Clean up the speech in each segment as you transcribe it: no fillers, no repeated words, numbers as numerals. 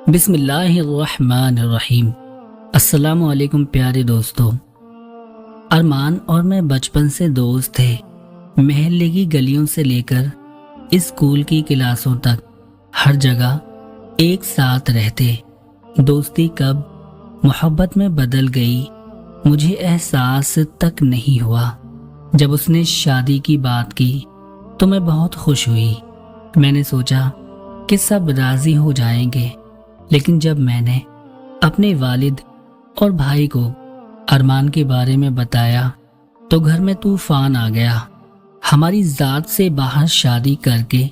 بسم اللہ الرحمن الرحیم۔ السلام علیکم پیارے دوستو۔ ارمان اور میں بچپن سے دوست تھے۔ محلے کی گلیوں سے لے کر اسکول کی کلاسوں تک ہر جگہ ایک ساتھ رہتے۔ دوستی کب محبت میں بدل گئی مجھے احساس تک نہیں ہوا۔ جب اس نے شادی کی بات کی تو میں بہت خوش ہوئی۔ میں نے سوچا کہ سب راضی ہو جائیں گے، لیکن جب میں نے اپنے والد اور بھائی کو ارمان کے بارے میں بتایا تو گھر میں طوفان آ گیا۔ ہماری ذات سے باہر شادی کر کے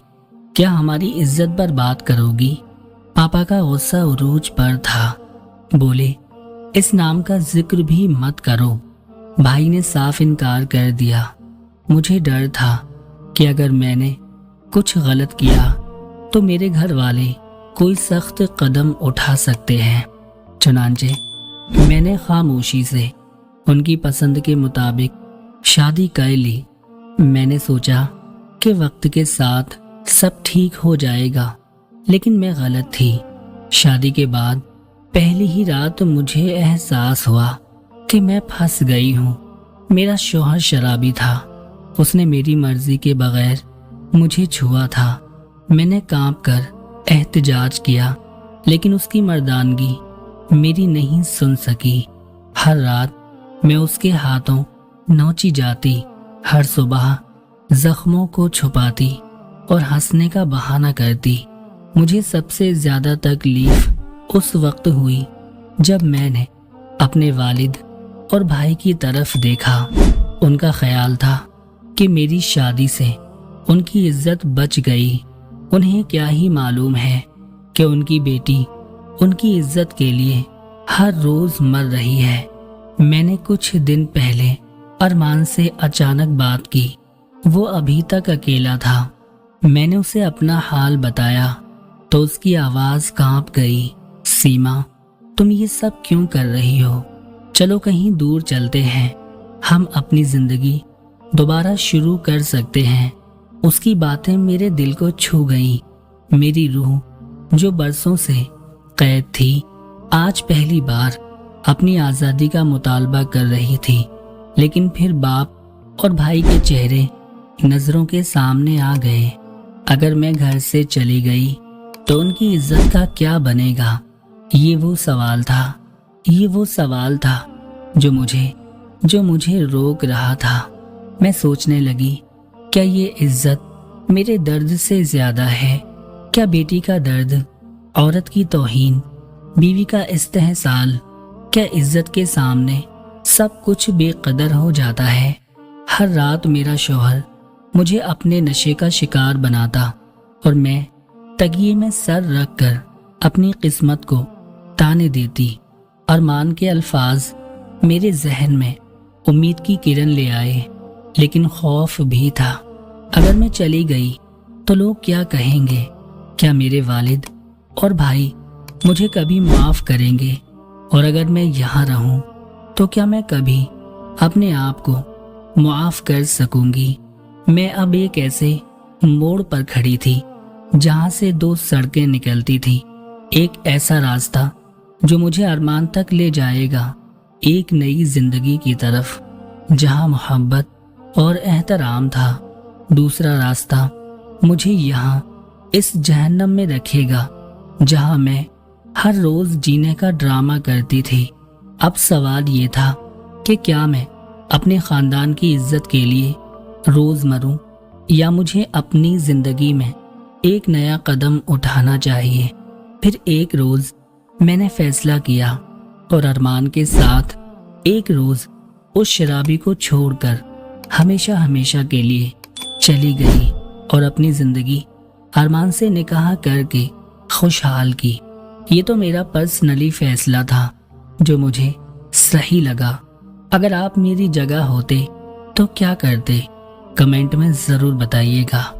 کیا ہماری عزت برباد کرو گی؟ پاپا کا غصہ عروج پر تھا۔ بولے اس نام کا ذکر بھی مت کرو۔ بھائی نے صاف انکار کر دیا۔ مجھے ڈر تھا کہ اگر میں نے کچھ غلط کیا تو میرے گھر والے کوئی سخت قدم اٹھا سکتے ہیں۔ چنانچہ میں نے خاموشی سے ان کی پسند کے مطابق شادی کر لی۔ میں نے سوچا کہ وقت کے ساتھ سب ٹھیک ہو جائے گا، لیکن میں غلط تھی۔ شادی کے بعد پہلی ہی رات مجھے احساس ہوا کہ میں پھنس گئی ہوں۔ میرا شوہر شرابی تھا۔ اس نے میری مرضی کے بغیر مجھے چھوا تھا۔ میں نے کانپ کر احتجاج کیا، لیکن اس کی مردانگی میری نہیں سن سکی۔ ہر رات میں اس کے ہاتھوں نوچی جاتی، ہر صبح زخموں کو چھپاتی اور ہنسنے کا بہانہ کرتی۔ مجھے سب سے زیادہ تکلیف اس وقت ہوئی جب میں نے اپنے والد اور بھائی کی طرف دیکھا۔ ان کا خیال تھا کہ میری شادی سے ان کی عزت بچ گئی۔ انہیں کیا ہی معلوم ہے کہ ان کی بیٹی ان کی عزت کے لیے ہر روز مر رہی ہے۔ میں نے کچھ دن پہلے ارمان سے اچانک بات کی۔ وہ ابھی تک اکیلا تھا۔ میں نے اسے اپنا حال بتایا تو اس کی آواز کانپ گئی۔ سیما، تم یہ سب کیوں کر رہی ہو؟ چلو کہیں دور چلتے ہیں، ہم اپنی زندگی دوبارہ شروع کر سکتے ہیں۔ اس کی باتیں میرے دل کو چھو گئیں۔ میری روح جو برسوں سے قید تھی آج پہلی بار اپنی آزادی کا مطالبہ کر رہی تھی۔ لیکن پھر باپ اور بھائی کے چہرے نظروں کے سامنے آ گئے۔ اگر میں گھر سے چلی گئی تو ان کی عزت کا کیا بنے گا؟ یہ وہ سوال تھا جو مجھے روک رہا تھا۔ میں سوچنے لگی، کیا یہ عزت میرے درد سے زیادہ ہے؟ کیا بیٹی کا درد، عورت کی توہین، بیوی کا استحصال، کیا عزت کے سامنے سب کچھ بے قدر ہو جاتا ہے؟ ہر رات میرا شوہر مجھے اپنے نشے کا شکار بناتا اور میں تکیے میں سر رکھ کر اپنی قسمت کو تانے دیتی۔ ارمان کے الفاظ میرے ذہن میں امید کی کرن لے آئے، لیکن خوف بھی تھا۔ اگر میں چلی گئی تو لوگ کیا کہیں گے؟ کیا میرے والد اور بھائی مجھے کبھی معاف کریں گے؟ اور اگر میں یہاں رہوں تو کیا میں کبھی اپنے آپ کو معاف کر سکوں گی؟ میں اب ایک ایسے موڑ پر کھڑی تھی جہاں سے دو سڑکیں نکلتی تھی۔ ایک ایسا راستہ جو مجھے ارمان تک لے جائے گا، ایک نئی زندگی کی طرف جہاں محبت اور احترام تھا۔ دوسرا راستہ مجھے یہاں اس جہنم میں رکھے گا جہاں میں ہر روز جینے کا ڈرامہ کرتی تھی۔ اب سوال یہ تھا کہ کیا میں اپنے خاندان کی عزت کے لیے روز مروں یا مجھے اپنی زندگی میں ایک نیا قدم اٹھانا چاہیے۔ پھر ایک روز میں نے فیصلہ کیا اور ارمان کے ساتھ ایک روز اس شرابی کو چھوڑ کر ہمیشہ کے لیے چلی گئی اور اپنی زندگی ارمان سے نکاح کر کے خوشحال کی۔ یہ تو میرا پرسنلی فیصلہ تھا جو مجھے صحیح لگا۔ اگر آپ میری جگہ ہوتے تو کیا کرتے؟ کمنٹ میں ضرور بتائیے گا۔